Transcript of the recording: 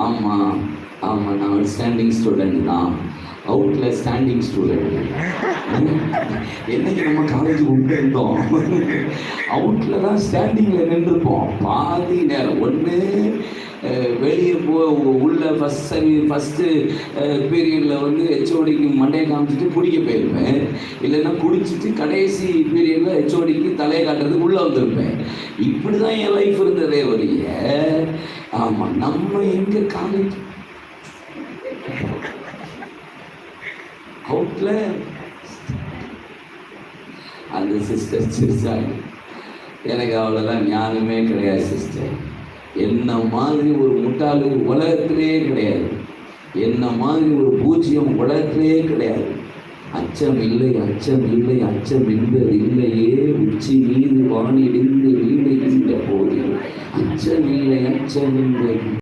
ஆமாம் ஆமாம், நான் ஒரு ஸ்டாண்டிங் ஸ்டூடெண்ட் தான், அவுட்டில் ஸ்டாண்டிங் ஸ்டூடெண்ட். என்னைக்கு நம்ம காலேஜ் விட்டுருந்தோம், அவுட்டில் தான் ஸ்டாண்டிங்கில் நின்றுப்போம் பாதி நேரம். ஒன்று வெளியே உள்ள ஃபஸ்ட்டு பீரியடில் வந்து ஹெச்ஓடிக்கு மண்டையை காமிச்சிட்டு குடிக்க போயிருப்பேன், இல்லைன்னா குடிச்சிட்டு கடைசி பீரியடில் ஹெச்ஓடிக்கு தலையை காட்டுறதுக்கு உள்ளே வந்திருப்பேன். இப்படி தான் என் லைஃப் இருந்ததே ஒழிய. ஆமாம், நம்ம எங்கே காலேஜ் அவுட்டில் அந்த சிஸ்டர் சிரிச்சாங்க. எனக்கு அவ்வளோதான் ஞானமே கிடையாது சிஸ்டர். என்ன மாதிரி ஒரு முட்டாளு உலகத்திலே கிடையாது, என்ன மாதிரி ஒரு பூஜ்யம் உலகத்திலே கிடையாது. அச்சம் இல்லை, அச்சம் இல்லை, அச்சம் என்பது இல்லையே, உச்சி மீது வானிடிந்து வீடுகின்ற போது அச்சம் இல்லை, அச்சம் இல்லை.